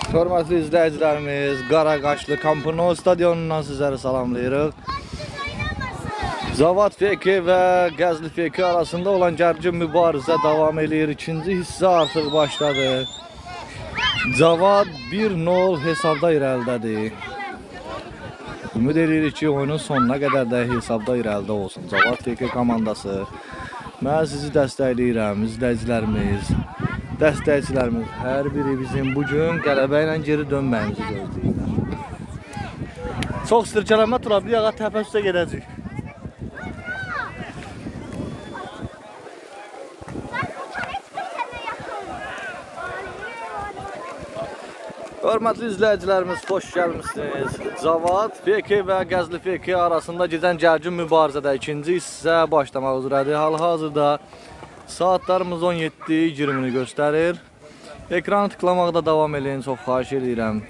Hörmətli izləyicilərimiz, Qaraqaşlı Kampino stadionundan sizləri salamlayırıq. Zavad FK və Qəzli FK arasında olan gərgin mübarizə davam edir. İkinci hissə artıq başladı. Zavad 1-0 hesabda irəlidədir. Ümid edirik ki, oyunun sonuna qədər də hesabda irəlidə olsun Zavad FK komandası. Mən sizi dəstəkləyirəm, izləyicilərimiz. Dəstəkçilərimiz hər biri bizim bugün qələbə ilə geri dönməyimizi gözləyirlər. Çox istirkələmə turablı yağa təpə üstə gedəcək. Hörmətli izləyicilərimiz, xoş gəlmişsiniz. Zavad FK və Qəzli FK arasında gedən gərgin mübarizədə ikinci hissə başlamaq üzrədir. Hal-hazırda saatlarımız 17:20-ni göstərir. Ekranı tıklamaqda davam edin, çox xahiş edirəm.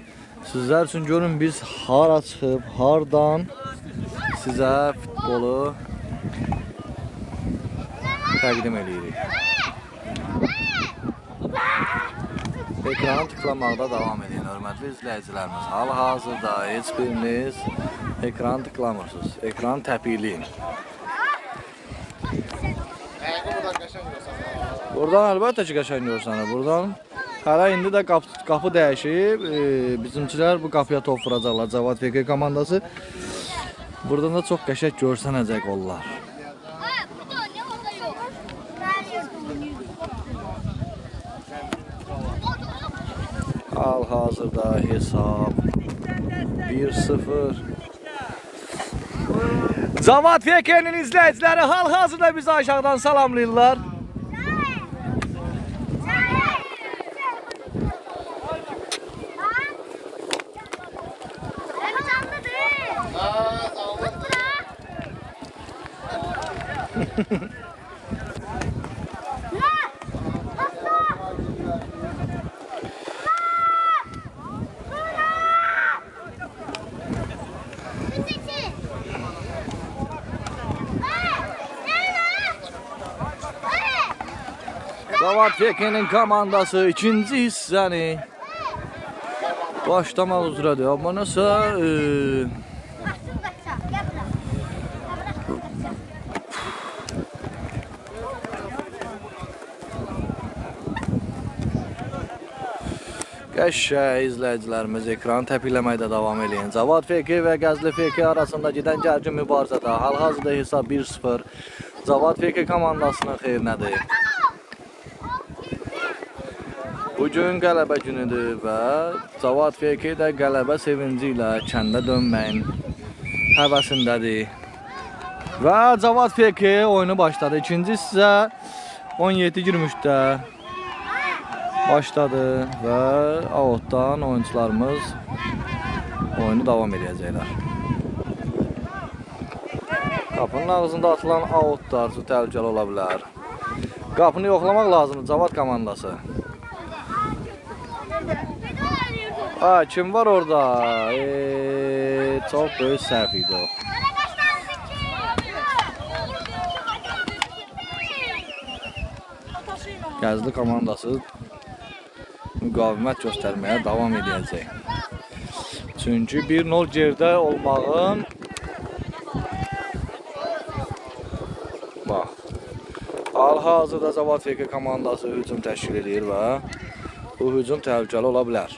Sizlər üçün görün biz hara çıxıb, hardan sizə futbolu təqdim edirik. Ekranı tıklamaqda davam edin, hörmətli izləyicilərimiz. Hal-hazırda heç biriniz ekranı tıklamırsınız. Ekranı təpikləyin. Buradan əlbəttə ki, qəşəng görsənir. Buradan hələ indi də qapı dəyişib. Bizimkilər bu qapıya top vuracaqlar. Zavad FK komandası. Buradan da çox qəşəng görsənəcək onlar. Hal-hazırda hesab 1-0. Zavad FK'nin izləyiciləri hal-hazırda bizi aşağıdan salamlayırlar. Zavad FK'nin komandası ikinci hissəni başlamaq üzrədir. Amma nəsə qəşəng izləyicilərimiz ekranı təpikləməkdə davam edin. Zavad FK və Qəzli FK arasında gedən gərgin mübarizədə hal-hazırda hesab 1-0 Zavad FK komandasının xeyrinədir. Bugün qələbə günüdür və Zavad FK də qələbə sevinci ilə kəndə dönməyin həvəsindədir. Və Zavad FK oyunu başladı. İkinci hissə 17:23-də başladı və outdan oyuncularımız oyunu davam edəcəklər. Qapının ağzında atılan outlar təhlükəli ola bilər. Qapını yoxlamaq lazımdır Zavad komandası. Kim var orada? Çox böyük səhv idi o. Qəzli komandası müqavimət göstərməyə davam edəcək. Çünki 1-0 geridə olmağın hal-hazırda Zavad FK komandası hücum təşkil edir və bu hücum təhlükəli ola bilər.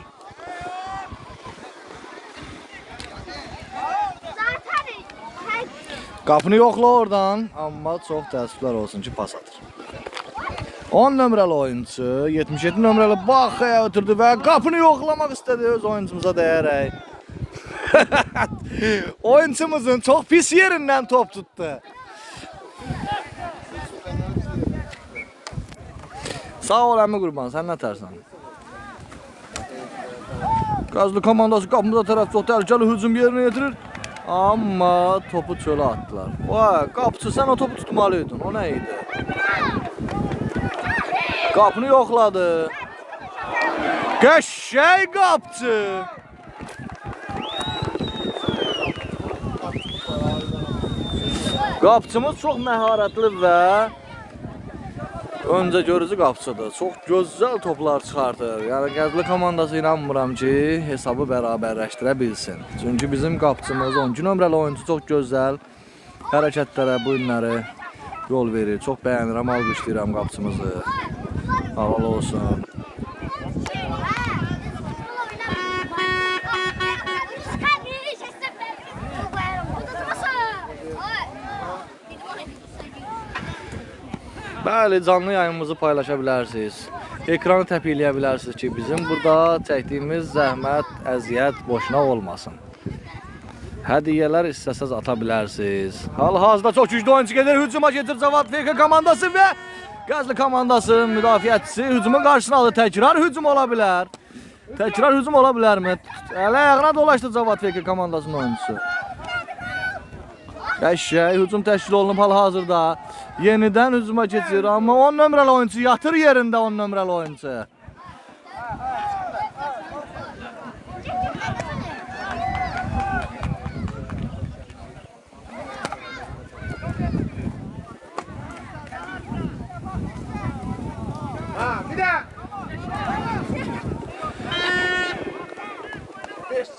Qapını yoxla oradan, amma çox təəssüflər olsun ki, pas atır. 10 nömrəli oyuncu, 77 nömrəli baxaya ötürdü və qapını yoxlamaq istədi öz oyuncumuza dəyərək. Oyuncumuzun çox pis yerindən top tutdu. Sağ ol əmi qurban, sən nə tərsən? Qəzli komandası qapımıza tərəf çox təhlükəli hücum yerinə yetirir. Amma topu çölə atdılar. Vay, qapıcı sən o topu tutmalıydın, o nə idi? Qapını yoxladı. Qəşəng qapıcı. Qapıcımız çox məharətli və öncə görücü qapıçıdır. Çox gözəl toplar çıxardır. Yəni Qəzli komandası inanmıram ki, hesabı bərabərləşdirə bilsin. Çünki bizim qapıçımız 12 nömrəli oyuncu çox gözəl hərəkətlərə, bu günləri yol verir. Çox bəyənirəm, alqışlayıram qapıçımızı. Halal olsun. Bəli, canlı yayımımızı paylaşa bilərsiniz. Ekranı təpikləyə bilərsiniz ki, bizim burada çəkdiyimiz zəhmət, əziyyət boşuna olmasın. Hədiyyələr istəsəz ata bilərsiniz. Hal-hazırda çox güclü oyuncu gedir, hücuma getir Cavad FK komandası və Qəzli komandası müdafiəçisi hücumun qarşısına alır. Təkrar hücum ola bilər. Təkrar hücum ola bilərmi? Ələ ayağına dolaşdı Cavad FK komandasının oyuncusu. Qəşəng hücum təşkil olunub hal-hazırda. Yenidən hücuma keçir, amma 10 nömrəli oyuncu yatır yerində 10 nömrəli oyuncu.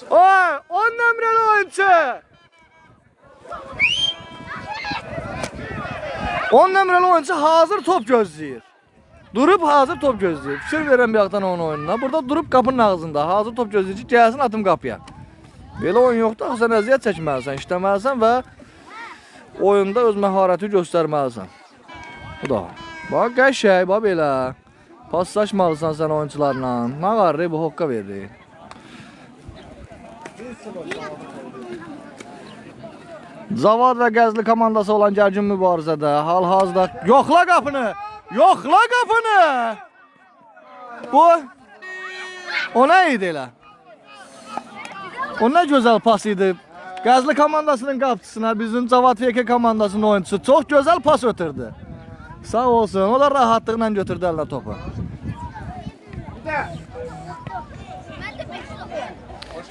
Oy, 10 nömrəli oyuncu. 10 nömrəli oyuncu hazır top gözləyir. Durub hazır top gözləyir. Fikir verən bir yaxdan onun oyununa. Burada durub qapının ağzında hazır top gözləyir ki, gəlsin atım qapıya. Belə oyun yoxdur, sən əziyyət çəkməlisən, işləməlisən və oyunda öz məharəti göstərməlisən. Bu da. Bax, qəşəng, bax belə. Paslaşmalısan sən oyuncularla. Nə qarri, bu hoqqa verdi. Cavad və Qəzli komandası olan gərgin mübarizədə hal-hazırda yoxla qapını! Yoxla qapını! Bu o nə idi elə? O nə gözəl pas idi. Qəzli komandasının qapıçısına bizim Cavad FK komandasının oyuncusu çox gözəl pas ötürdü. Sağ olsun. O da rahatlıqla götürdü əlinə topu.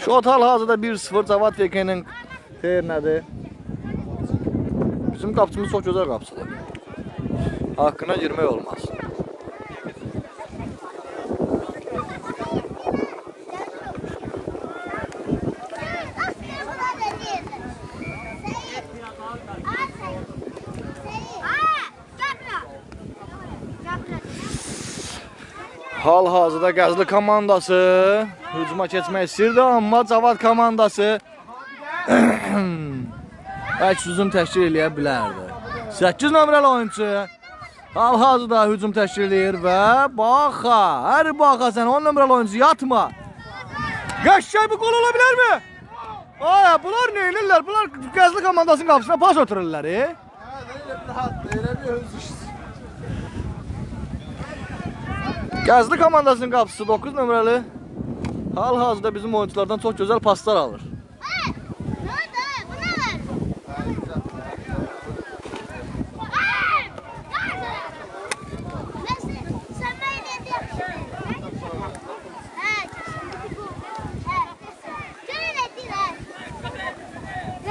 Şot hal-hazırda 1-0 Cavad FK-nin xeyrinədir. Bizim qapıçımız çox gözəl qapıçıdır. Haqqına girmək olmaz. Hal-hazırda Qəzli komandası hücuma keçmək istəyirdi, amma Cavad komandası əks hücum təşkil eləyə bilərdi. 8 nömrəli oyuncu hal-hazırda hücum təşkil eləyir və baxa, hər baxa sən 10 nömrəli oyuncu yatma. Qəşəng bir gol ola bilərmi? Ay, bunlar nə edirlər? Bunlar Qəzli komandasının qapısına pas ötürürlər. Qəzli komandasının qapısı 9 nömrəli hal-hazırda bizim oyunculardan çox gözəl paslar alır.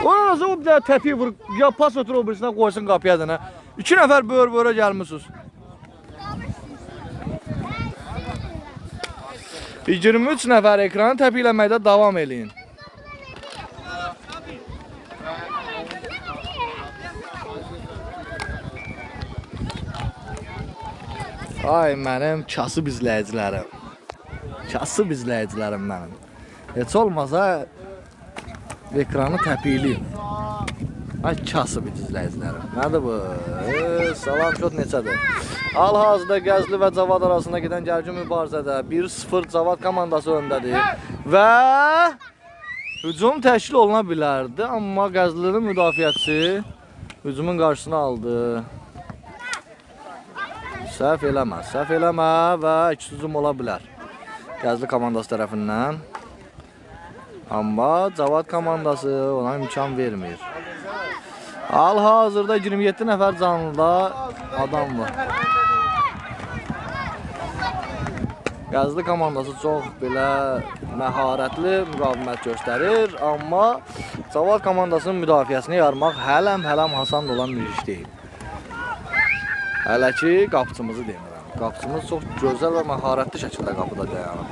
Ona nasıl o bir daha təpiyi vur, ya pas ötür o birisindən qoysun qapıya dənə. 2 nəfər böyür-böyrə gəlmişsiniz. 23 nəfər ekranı təpikləməkdə davam eləyin. Ay mənim kasıb izləyicilərim. Kasıb izləyicilərim mənim. Heç olmasa ekranı təpikləyin. Ay kasıb izləyicilərim. Nədir bu? Salam şot neçədir? Hal-hazırda Qəzli və Cavad arasında gedən gərgin mübarizədə 1-0 Cavad komandası öndədir və hücum təşkil oluna bilərdi, amma Qəzlinin müdafiəçisi hücumun qarşısına aldı. Səhv eləmə və iki hücum ola bilər Qəzli komandası tərəfindən. Amma Cavad komandası ona imkan vermir. Hal-hazırda 27 nəfər canlıda adam var. Qəzli komandası çox belə məharətli müqavimət göstərir, amma Cavad komandasının müdafiəsini yarmaq hələm asan olan bir iş deyil. Hələ ki qapıçımızı demirəm. Qapıçımız çox gözəl və məharətli şəkildə qapıda dayanır.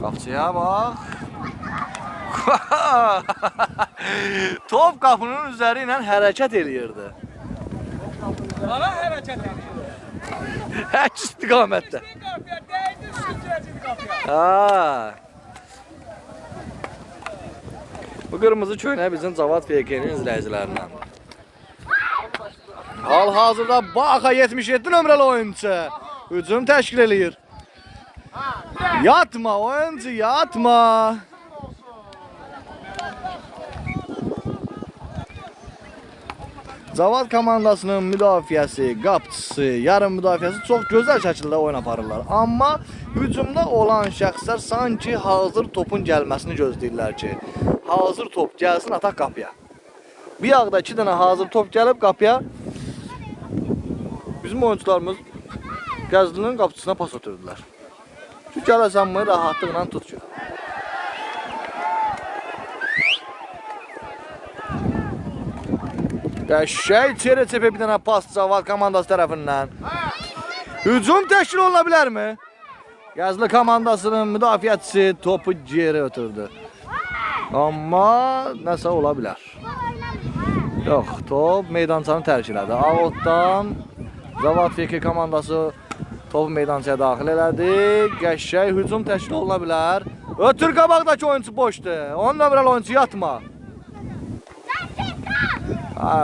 Qapıçıya bax. Top qapının üzəri ilə hərəkət eləyirdi. Ana hərəkət edir. Həç istiqamətdə. Bu qırmızı köynək bizim Cavad FK-nin izləyicilərindən. Hal-hazırda Baxa 77 nömrəli oyuncu hücum təşkil eləyir. Yatma oyuncu, yatma. Cavad komandasının müdafiəsi, qapçısı, yarım müdafiəsi çox gözəl şəkildə oyun aparırlar. Amma hücumda olan şəxslər sanki hazır topun gəlməsini gözləyirlər ki, hazır top gəlsin, ataq qapıya. Bir yağda 2 dənə hazır top gəlib qapıya. Bizim oyuncularımız Qəzlinin qapçısına pas ötürdülər. Şu gələsən mı, rahatlıqla tut ki. Qəşəng içeri çepə bir dənə pas Cavad komandası tərəfindən. Hücum təşkil oluna bilərmi? Qəzli komandasının müdafiəçisi topu geri ötürdü. Amma nəsə ola bilər. Yox, top meydançanı tərk elədi. Avotdan Cavad FK komandası topu meydançaya daxil elədi. Qəşəng hücum təşkil oluna bilər. Ötür qabaqdakı oyuncu boşdur. 10 nömrəli oyuncu yatma.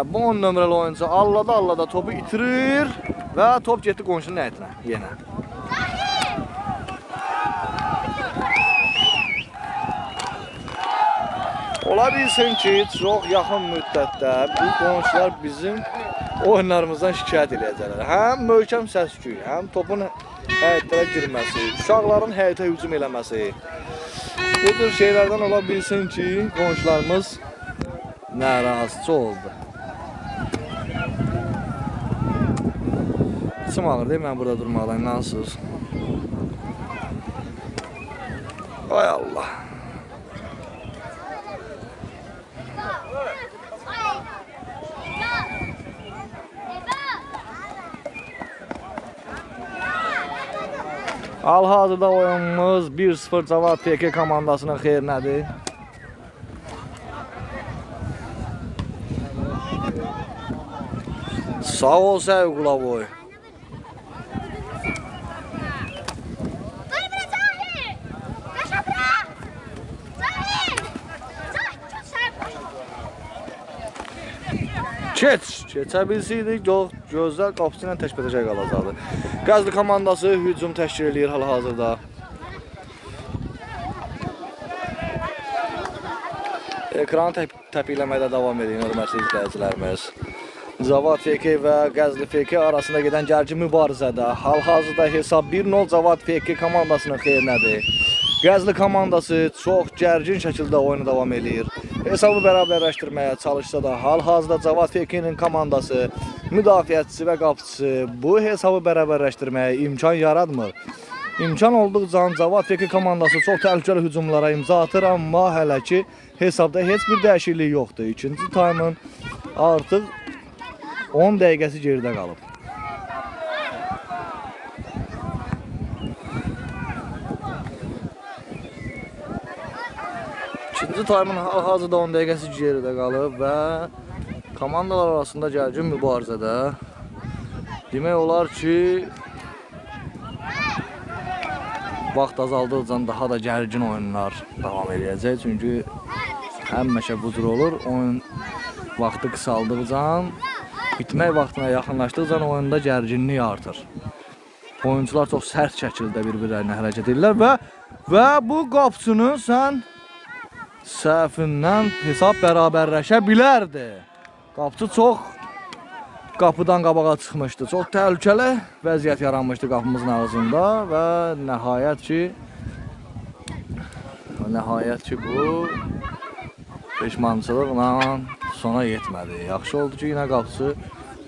Bu 10 nömrəli oyuncu allada topu itirir və top getdi qonşunun həyətinə yenə. Ola bilsin ki, çox yaxın müddətdə bu qonşular bizim oyunlarımızdan şikayət edəcəklər. Həm möhkəm səs-küy, həm topun həyətlərə girməsi, uşaqların həyətə hücum eləməsi. Bu tür şeylərdən ola bilsin ki, qonşularımız narazı oldu. İçim ağır deyil, mən burada durmaqdan inansız. Ay Allah. Hal-hazırda oyunumuz 1-0 Cavad FK komandasının xeyrinədir. Sağ ol Sevgulavoy. Keçə bilsəydik, gözlər qapısı ilə təşbətəcək qalacaqdı. Qəzli komandası hücum təşkil edir hal-hazırda. Ekranı təpikləməkdə davam edir, hörmətli izləyicilərimiz. Cavad FK və Qəzli FK arasında gedən gərgin mübarizədə hal-hazırda hesab 1-0 Cavad FK komandasının xeyrinədir. Qəzli komandası çox gərgin şəkildə oyunu davam edir. Hesabı bərabərləşdirməyə çalışsa da hal-hazırda Cavad FK-nin komandası, müdafiəçisi və qapıçısı bu hesabı bərabərləşdirməyə imkan yaratmır. İmkan olduqca Cavad FK komandası çox təhlükəli hücumlara imza atır, amma hələ ki hesabda heç bir dəyişiklik yoxdur. İkinci taymın artıq 10 dəqiqəsi geridə qalıb. İkinci taymın hal-hazırda 10 dəqiqəsi geridə qalıb və komandalar arasında gərgin mübarizədə demək olar ki vaxt azaldıqca daha da gərgin oyunlar davam edəcək. Çünki həmişə bu cür olur. Oyun vaxtı qısaldıqca, bitmək vaxtına yaxınlaşdıqca oyunda gərginlik artır. Oyuncular çox sərt şəkildə bir-birlərinə hərəkət edirlər və bu qapıçının sən səhvindən hesab bərabərləşə bilərdi. Qapıçı çox qapıdan qabağa çıxmışdı. Çox təhlükəli vəziyyət yaranmışdı qapımızın ağzında və nəhayət ki bu peşmançılıqla sona yetmədi. Yaxşı oldu ki, yenə qapıçı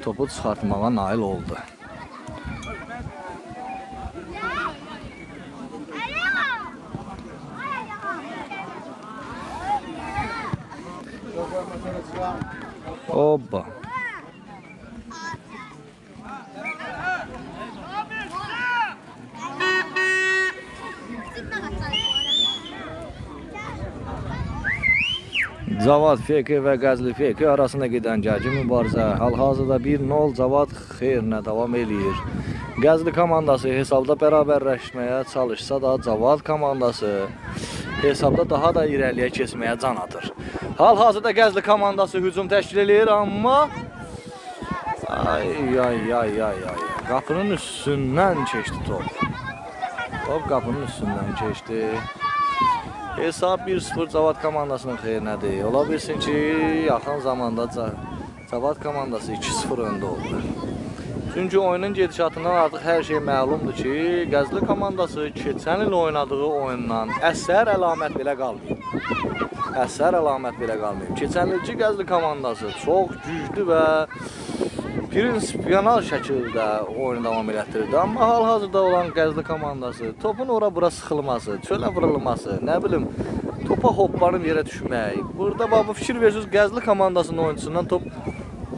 topu çıxartmağa nail oldu. Hoppa. Cavad FK və Qəzli FK arasında gedən gərgin mübarizə hal-hazırda 1-0 Cavad xeyrinə davam eləyir. Qəzli komandası hesabda bərabərləşməyə çalışsa da Cavad komandası hesabda daha da irəliyə keçməyə can atır. Hal-hazırda Qəzli komandası hücum təşkil eləyir, amma qapının üstündən keçdi top. Top qapının üstündən keçdi. Hesab 1-0 Cavad komandasının xeyrinədir. Ola bilsin ki, yaxın zamanda Cavad komandası 2-0 öndə oldu. Çünki oyunun gedişatından artıq hər şey məlumdur ki, Qəzli komandası keçən il oynadığı oyundan əsər əlamət belə qalmayıb. Əsər əlamət belə qalmayıb. Keçən ilki Qəzli komandası çox güclü və prinsipiyonal şəkildə oyunu davam elətdirirdi. Amma hal-hazırda olan Qəzli komandası topun ora-bura sıxılması, çölə vurulması, nə bilim, topa hoppanıb yerə düşmək. Burada bax, bu fikir verirsiniz, Qəzli komandasının oyuncusundan top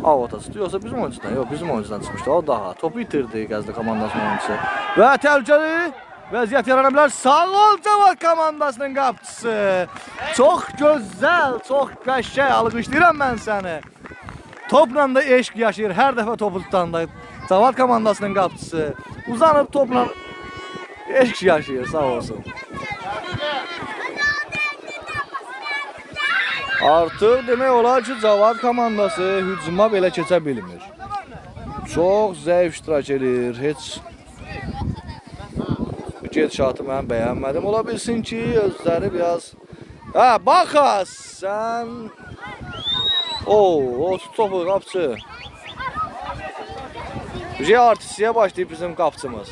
avata çıxdı. Yoxsa bizim oyuncudan? Yox, bizim oyuncudan çıxmışdı. O daha. Topu itirdi Qəzli komandasının oyuncusu. Və təhlükəli vəziyyət yarana bilər. Sağ ol Cavad komandasının qapıçısı. Çox gözəl, çox qəşəng alqışlayıram mən səni. Topla da eşq yaşayır. Hər dəfə topu tutanda Cavad komandasının qapıçısı uzanıb topla eşq yaşayır. Sağ olsun. Artıq demək olar ki, Cavad komandası hücuma belə keçə bilmir. Çox zəif iştirak edir. Heç gedişatı mən bəyənmədim. Ola bilsin ki, özləri biraz... Hə, baxas, sən... O topu qapçı. Artistiyə başlayıb bizim qapçımız.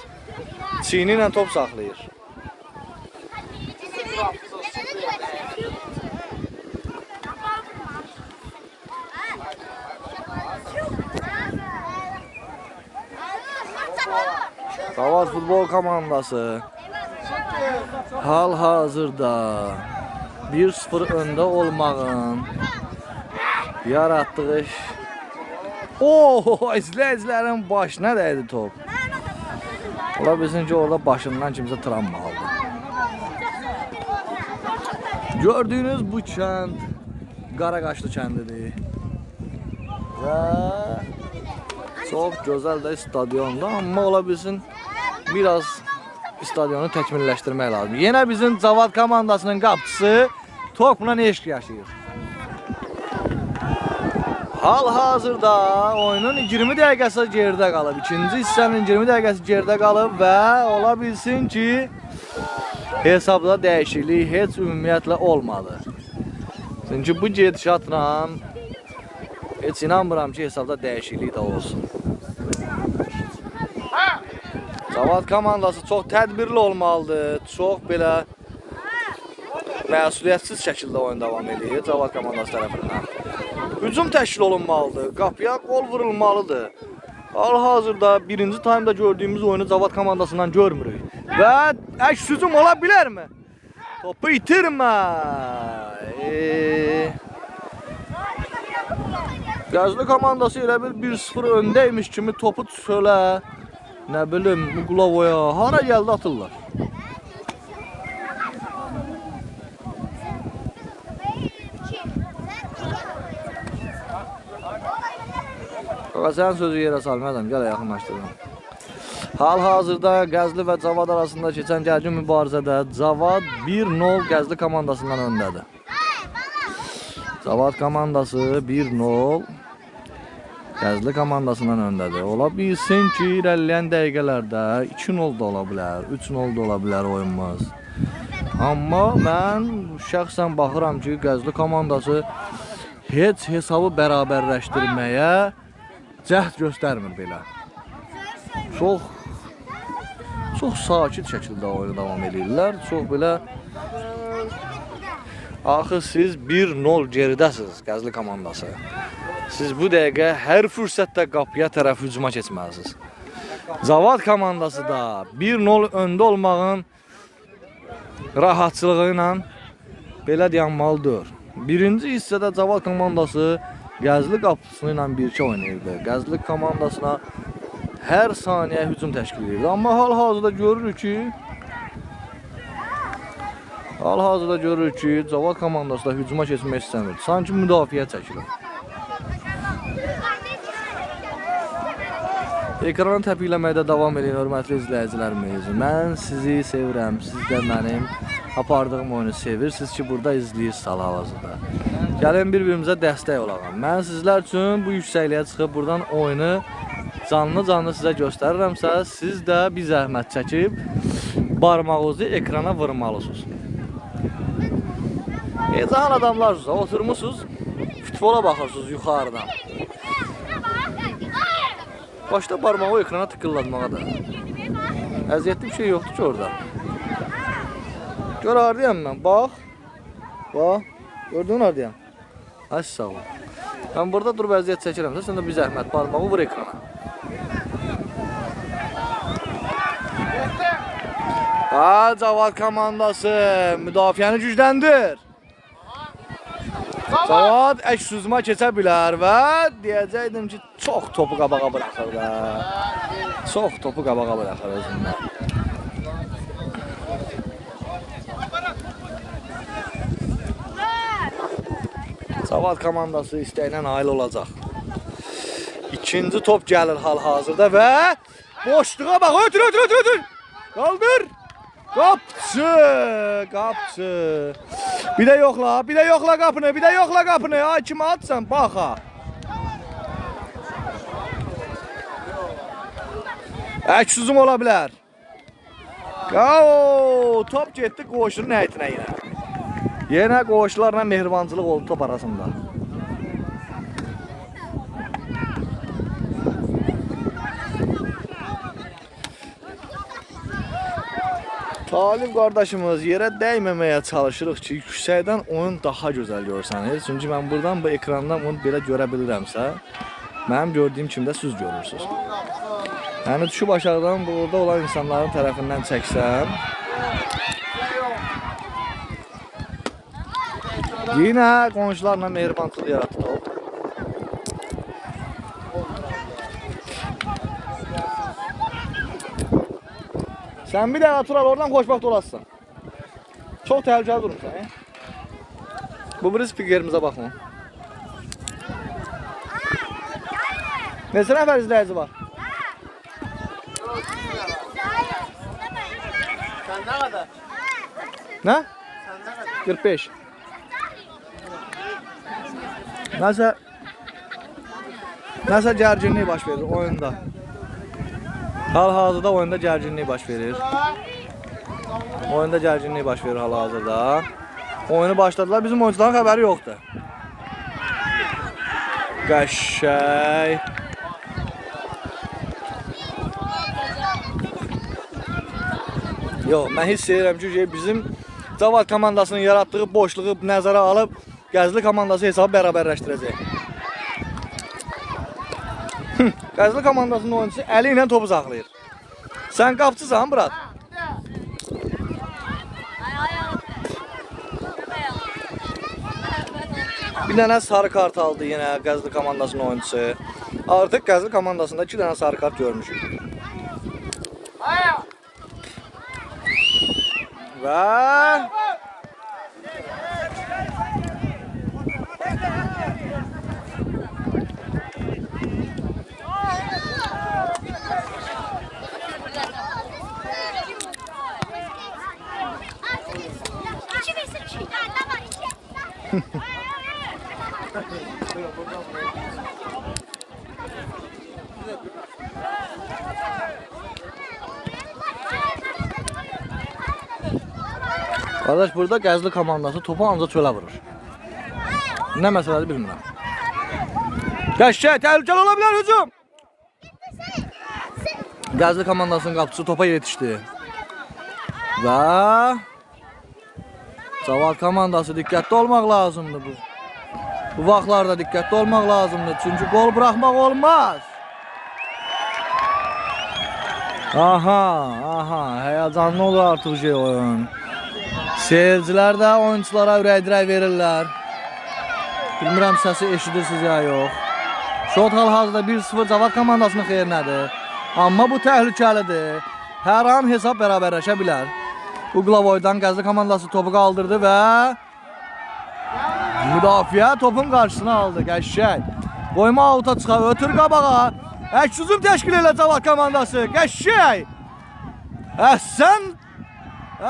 Çiyini ilə top saxlayır. Cavad futbol komandası hal-hazırda 1-0 öndə olmağın yaratdığı izləyicilərin başına dəydi top. Ola bilsin ki, orada başından kimsə travma aldı. Gördüyünüz bu kənd Qaraqaşlı kəndidir. Və çox gözəl də stadionda, amma ola bilsin biraz stadionu təkmilləşdirmək lazım. Yenə bizim Cavad komandasının qapçısı topla eşq yaşayır. Hal-hazırda oyunun 20 dəqiqəsi geridə qalıb. İkinci hissənin 20 dəqiqəsi geridə qalıb və ola bilsin ki, hesabda dəyişiklik heç ümumiyyətlə olmadı. Çünki bu gedişatla heç inanmıram ki, hesabda dəyişiklik də olsun. Cavad komandası çox tədbirli olmalıdır. Çox belə məsuliyyətsiz şəkildə oyun davam edir Cavad komandası tərəfindən. Hücum təşkil olunmalıdır, qapıya qol vurulmalıdır. Hal-hazırda birinci taymda gördüyümüz oyunu Cavad komandasından görmürük. Və əks hücum ola bilərmi? Topu itirmə. Qəzli komandası elə bir 1-0 öndəymiş kimi topu çölə, nə bilim, Muqulavoya, hara gəldi atırlar. Sən sözü yerə salmadım, gələ yaxınlaşdırdım. Hal-hazırda Qəzli və Cavad arasında keçən gərgin mübarizədə Cavad 1-0 Qəzli komandasından öndədir. Cavad komandası 1-0 Qəzli komandasından öndədir. Ola bilsin ki, irəliləyən dəqiqələrdə 2-0 da ola bilər, 3-0 da ola bilər oyunumuz. Amma mən şəxsən baxıram ki, Qəzli komandası heç hesabı bərabərləşdirməyə cəhd göstərmir belə. Çox sakit şəkildə oyunu davam edirlər. Çox belə... Axı siz 1-0 geridəsiniz Qəzli komandası. Siz bu dəqiqə hər fürsətdə qapıya tərəf hücuma keçməlisiniz. Cavad komandası da 1-0 öndə olmağın rahatçılığı ilə belə dayanmalıdır. Birinci hissədə Cavad komandası Gəzli qapısı ilə birlikdə oynayırdı. Gəzli komandasına hər saniyə hücum təşkil edirdi. Amma hal-hazırda görürük ki, Cavad komandası da hücuma keçmək istəmir. Sanki müdafiə çəkilir. Ekranı təpikləməkdə davam edin, hörmətli izləyicilərimiz. Mən sizi sevirəm, siz də mənim apardığım oyunu sevirsiniz ki, burada izləyirsiniz hal-hazırda. Gəlin bir-birimizə dəstək olaq. Mən sizlər üçün bu yüksəkliyə çıxıb buradan oyunu canlı sizə göstərirəmsə, siz də bir zəhmət çəkib barmağınızı ekrana vurmalısınız. Cahan adamlarsınız, oturmuşsunuz, futbola baxırsınız yuxarıdan. Başda barmağı ekrana tıkıllatmağa da. Əziyyətli bir şey yoxdur ki orada. Gör hardayam mən, bax. Bax, gördün hardayam. Ay sağ ol. Mən burada durub əziyyət çəkirəmsə, sən də bir zəhmət barmağı vur ekrana. Cavad komandası müdafiəni gücləndir. Cavad əks hücuma keçə bilər və deyəcəkdim ki, çox topu qabağa bıraxır da. Çox topu qabağa bıraxır özündən. Cavad komandası istəyinə nail olacaq. İkinci top gəlir hal-hazırda və boşluğa bax, ötür. Qaldır. Qapçı. Bir də yoxla qapını. Ay kimi atsan, bax ha. Əks hücum ola bilər. Top getdi qoşunun həyətinə yenə. Yenə qoşularla mehribançılıq oldu top arasında. Talib qardaşımız yerə dəyməməyə çalışırıq ki, yüksəkdən oyun daha gözəl görsənir. Çünki mən buradan bu ekrandan onu belə görə bilirəmsə, mənim gördüyüm kimi də siz görürsünüz. Yəni düşüb aşağıdan burada olan insanların tərəfindən çəksəm, yenə qonşularla mehribançılıq yaratdı o. Sən bir dəqiqə Tural, oradan xoşbaxt olasın. Çox təhlükəli durursan. Bu biri spikerimizə baxın. Neçə nəfər izləyici var? Sən nə qədər? Nə? Sən nə qədər? 45. Nəsə gərginlik baş verir oyunda. Hal-hazırda oyunda gərginlik baş verir. Hal-hazırda. Oyunu başladılar, bizim oyuncuların xəbəri yoxdur. Qəşəng. Yox, mən hiss edirəm ki, bizim Cavad komandasının yaratdığı boşluğu nəzərə alıb Gəzli komandası hesabı bərabərləşdirəcək. Gəzli komandasının oyuncusu əli ilə topu saxlayır. Sən qapçısan, Murat? Bir dənə sarı kart aldı yenə Gəzli komandasının oyuncusu. Artıq Gəzli komandasında 2 dənə sarı kart görmüşük. Və qardaş, burada Gəzli komandası topu ancaq çölə vurur. Nə məsələdir bilmirəm. Qəşəng, təhlükəli ola bilər hücum. Gəzli komandasının qapıcısı topa yetişdi. Və Cavad komandası diqqətli olmaq lazımdır bu. Bu vaxtlarda diqqətli olmaq lazımdır. Çünki gol buraxmaq olmaz. Aha, həyacanlı olur artıq oyun. Seyircilər də oyunculara ürək dirək verirlər. Bilmirəm səsi eşidirsiniz ya yox. Şot hal-hazırda 1-0 Cavad komandasının xeyrinədir. Amma bu təhlükəlidir. Hər an hesab bərabərləşə bilər. Uqlavoydan Qəzli komandası topu qaldırdı və müdafiə topun qarşısına aldı. Qəşəng. Qoyma avuta çıxar, ötür qabağa. Əks hücum təşkil elə Cavad komandası. Qəşəng.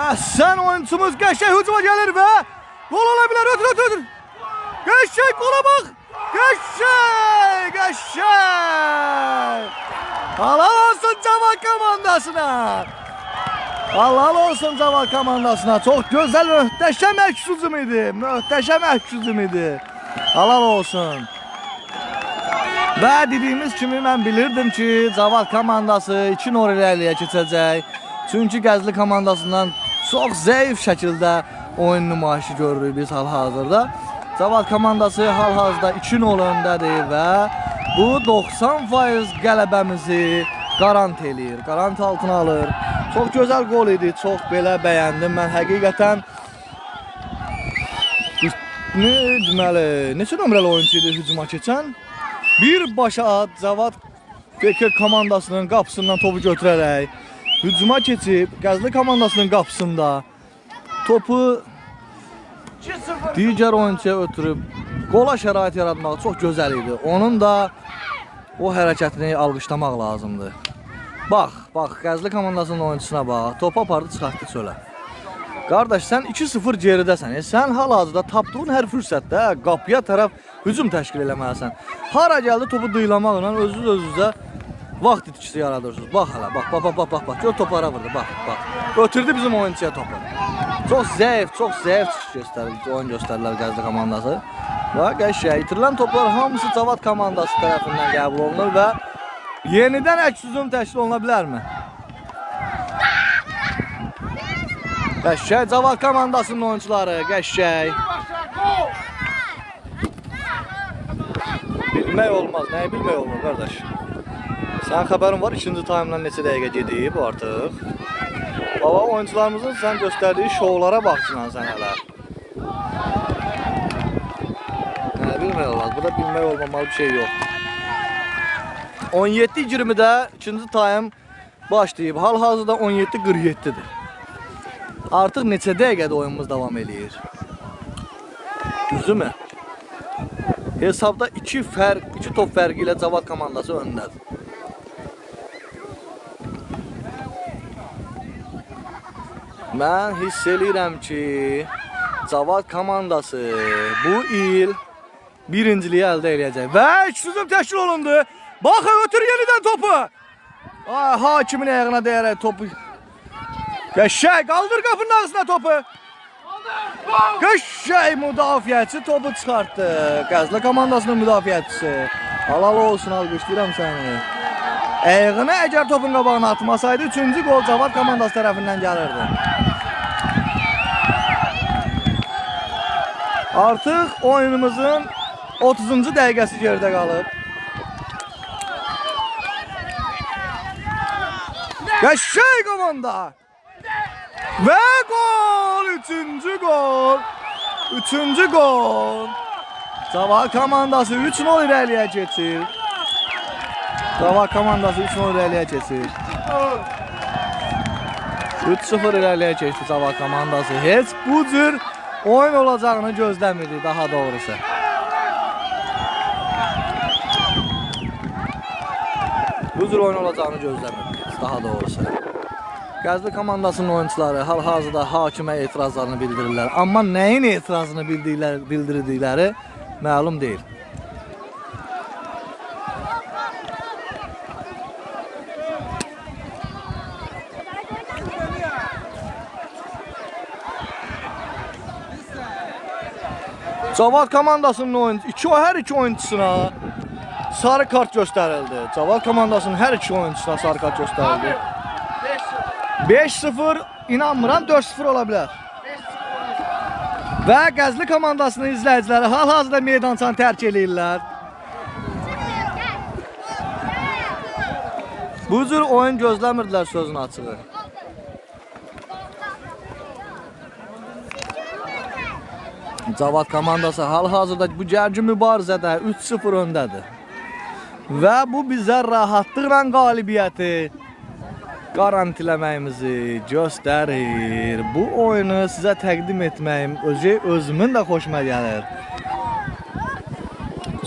Əhsən oyuncumuz qəşəng hücuma gəlir və gol ola bilər. Ötür. Qəşəng qola bax. Qəşəng. Halal olsun Cavad komandasına. Halal olsun Cavad komandasına. Çox gözəl, möhtəşəm əks hücum idi. Halal olsun. Və dediyimiz kimi mən bilirdim ki, Cavad komandası 2-0 irəliyə keçəcək. Çünki Qəzli komandasından çox zəif şəkildə oyun nümayişi görürük biz hal-hazırda. Cavad komandası hal-hazırda 2-0 öndədir və bu 90% qələbəmizi qarant eləyir, qarant altına alır. Çox gözəl gol idi, çox belə bəyəndim. Mən həqiqətən neçə nömrəli oyuncu idi hücuma keçən? Birbaşa Cavad Bekir komandasının qapısından topu götürərək hücuma keçib Qəzli komandasının qapısında topu digər oyuncuya ötürüb qola şərait yaratmaq çox gözəl idi. Onun da o hərəkətini alqışlamaq lazımdır. Bax, Qəzli komandasının oyuncusuna bax. Topu apardı, çıxartdı çölə. Qardaş, sən 2-0 geridəsən. Sən hal-hazırda tapdığın hər fürsətdə qapıya tərəf hücum təşkil eləməlisən. Hara gəldi topu dıylamaqla özünüzə vaxt itkisi yaradırsınız. Bax hələ, bax. Gör topu ara vurdu, bax. Ötürdü bizim oyuncuya topu. Çox zəif oyun göstərirlər Qəzli komandası. Və qəşəng itirilən toplar hamısı Cavad komandası tərəfindən qəbul olunur və yenidən əks hücum təşkil oluna bilərmi? Qəşəng Cavad komandasının oyuncuları, qəşəng. Bilmək olmaz, nəyi bilmək olmaz qardaş? Sən xəbərin var, ikinci taymdan neçə dəqiqə gedib artıq. Baba, oyuncularımızın sən göstərdiyi şovlara baxsınlar sən hələ. Bilmək olmaz, burada bilmək olmamalı bir şey yox. 17-20-də ikinci taym başlayıb, hal-hazırda 17-47-dir. Artıq neçə dəqiqədə oyunumuz davam edir. Düzdürmü? Hesabda 2 top fərqi ilə Cavad komandası öndədir. Mən hiss eləyirəm ki, Cavad komandası bu il birinciliyi əldə edəcək. Və hücum təşkil olundu. Baxın, ötür yenidən topu. Hakimin ayağına deyərək topu. Qəşəng, qaldır qapının ağzına topu. Qəşəng müdafiəçi topu çıxartdı. Qəzli komandasının müdafiəçisi. Halal olsun, alqışlayıram səni. Ayağını əgər topun qabağına atmasaydı, 3-cü gol Cavad komandası tərəfindən gəlirdi. Artıq oyunumuzun 30-cu dəqiqəsi geridə qalıb. Qəşəng komanda. Və gol, 3-cü gol. Cavad komandası 3-0 irəliyə keçir. Cavad komandası 3-0 irəliyə keçir. 3-0 irəliyə keçdi Cavad komandası. Heç bu cür oyun olacağını gözləmirdi daha doğrusu. Bu cür oyun olacağını gözləmirdi daha doğrusu. Qəzli komandasının oyuncuları hal-hazırda hakimə etirazlarını bildirirlər. Amma nəyin etirazını bildirdikləri məlum deyil. Cavad komandasının oyuncusu, hər iki oyuncusuna sarı kart göstərildi. Cavad komandasının hər iki oyuncusuna sarı kart göstərildi. 5-0 inanmıram, 4-0 ola bilər. Və Qəzli komandasının izləyiciləri hal-hazırda meydançanı tərk edirlər. Bu cür oyun gözləmirdilər sözün açığı. Cavad komandası hal-hazırda bu gərgin mübarizədə 3-0 öndədir. Və bu bizə rahatlıqla qalibiyyəti garantiləməyimizi göstərir. Bu oyunu sizə təqdim etməyim özümün də xoşuma gəlir.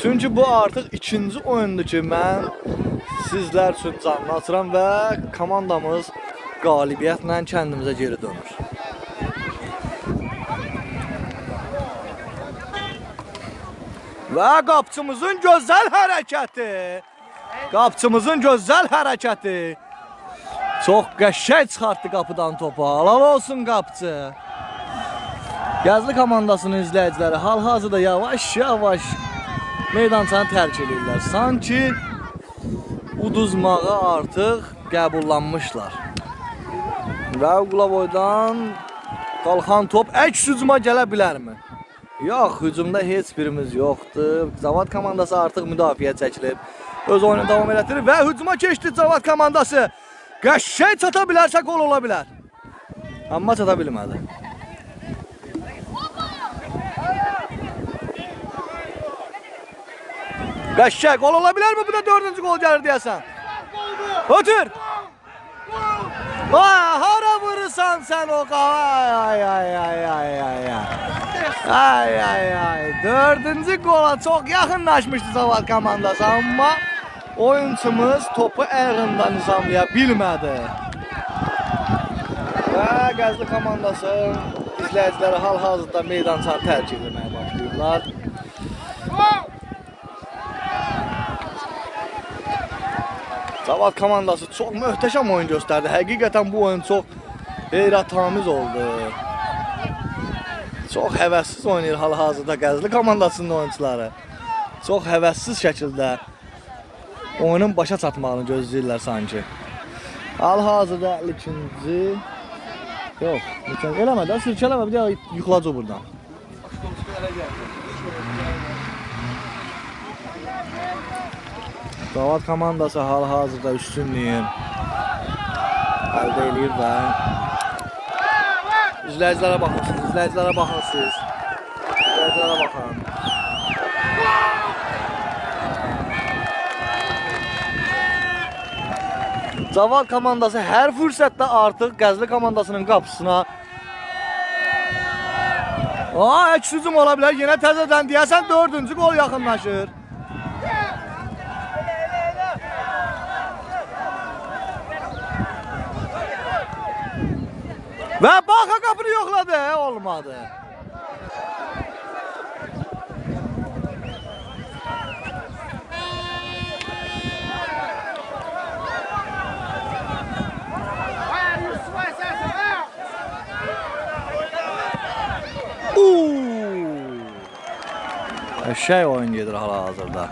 Çünki bu artıq ikinci oyundur ki, mən sizlər üçün canlı açıram və komandamız qalibiyyətlə kəndimizə geri dönür. Və qapçımızın gözəl hərəkəti. Qapçımızın gözəl hərəkəti. Çox qəşəng çıxartdı qapıdan topu. Halal olsun qapçı. Gəzli komandasının izləyiciləri hal-hazırda yavaş-yavaş meydançanı tərk edirlər. Sanki uduzmağa artıq qəbullanmışlar. Və Uqlavoydan qalxan top əks hücuma gələ bilərmi? Yox, hücumda heç birimiz yoxdur. Cavad komandası artıq müdafiə çəkilib. Öz oyunu davam etdirir və hücuma keçdi Cavad komandası. Qəşəng çata bilərsə gol ola bilər. Amma çata bilmədi. Qəşəng gol ola bilərmi? Bu da 4-cü gol gəlir deyəsən. Ötür. Hara vurursan sən o ay. Ay. 4-cü gola çox yaxınlaşmışdı Cavad komandası, amma oyunçumuz topu ayağından nizamlaya bilmədi. Və Gəzli komandası izləyiciləri hal-hazırda meydançanı tərk etməyə başlayırlar. Cavad komandası çox möhtəşəm oyun göstərdi. Həqiqətən bu oyun çox heyrətamiz oldu. Çox həvəssiz oynayır hal-hazırda Gəzli komandasının oyuncuları. Çox həvəssiz şəkildə oyunun başa çatmağını gözləyirlər sanki. Hal-hazırda 52-ci. Yox, eləmə də, sirkələmə, bir də yıxılacaq buradan. Cavad komandası hal-hazırda üstünlüyü əldə eləyir və izləyicilərə baxın, izləyicilərə baxın. Cavad komandası hər fürsətdə artıq Gəzli komandasının qapısına əks hücum ola bilər. Yenə təzədən deyəsən 4-cü gol yaxınlaşır. Və Baxa qapını yoxladı, olmadı. Şey oyun gedir hal-hazırda.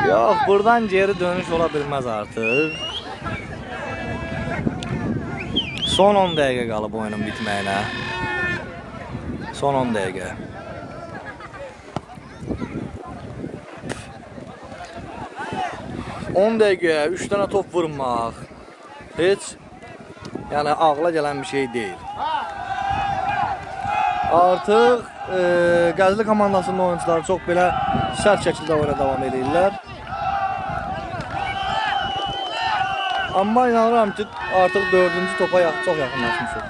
Yox, buradan geri dönüş ola bilməz artıq. Son 10 dəqiqə qalıb oyunun bitməyinə. Son 10 dəqiqə. On dəqiqə 3 dənə top vurmaq heç yəni ağla gələn bir şey deyil. Artıq Gəzli komandasının oyuncuları çox belə sərt şəkildə oyuna davam edirlər. Amma inanıram ki, artıq 4-cü topa çox yaxınlaşmışıq.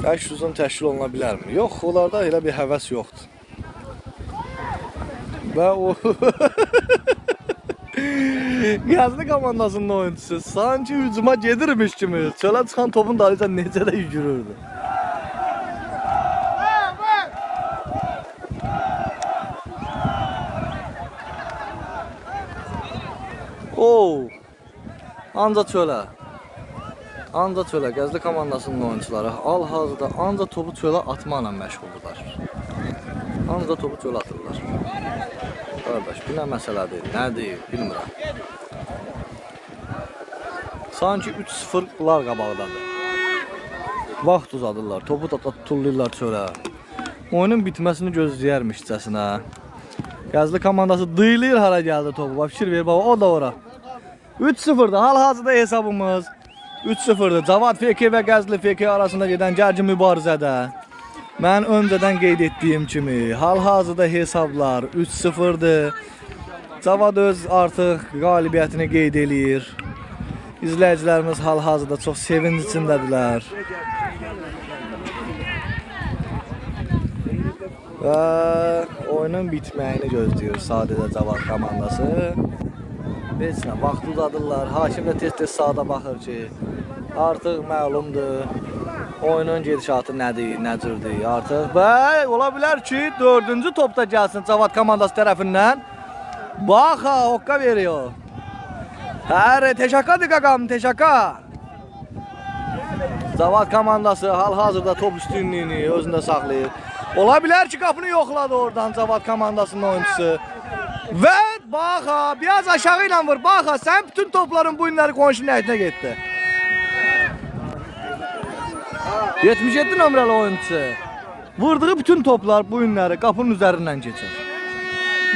Əks hücum təşkil oluna bilərmi? Yox, onlarda elə bir həvəs yoxdur. Və o Gəzli komandasının oyuncusu sanki hücuma gedirmiş kimi çölə çıxan topun dalınca necə də yügürürdü. Anca çölə. Gəzli komandasının oyuncuları hal-hazırda anca topu çölə atmaqla məşğuldurlar. Anca topu çölə atırlar. Qardaş, bu nə məsələdir, nədir, bilmirəm. Sanki 3-0 bunlar qabaqdadır. Vaxt uzadırlar, topu da tullayırlar çölə. Oyunun bitməsini gözləyərmişcəsinə. Qəzli komandası dıyılır hara geldi topu. Fikir ver baba, o da ora. 3-0'da hal-hazırda hesabımız 3-0'dır. Cavad FK və Qəzli FK arasında gedən gərgin mübarizədə mən öncədən qeyd etdiyim kimi hal-hazırda hesablar 3-0'dır. Cavad öz artıq qalibiyyətini qeyd eləyir. İzləyicilərimiz hal-hazırda çox sevinç içindədirlər. Və oyunun bitməyini gözləyir sadəcə Cavad komandası. Heç nə, vaxt uzadırlar. Hakim də tez-tez sahada baxır ki, artıq məlumdur oyunun gedişatı nədir, nəcürdir artıq. Və ola bilər ki, 4-cü topda gəlsin Cavad komandası tərəfindən. Bax ha, hokka veriyor. Hər, teşakkadır qaqam, teşakka. Cavad komandası hal-hazırda top üstünlüyünü özündə saxlayır. Ola bilər ki, qapını yoxladı oradan Cavad komandasının oyuncusu. Və bax ha, biraz aşağı ilə vur. Bax ha, sən bütün topların bu günləri qonşunun əhdinə getdi. 77 nömrəli oyuncusu. Vurduğu bütün toplar bu günləri qapının üzərindən keçir.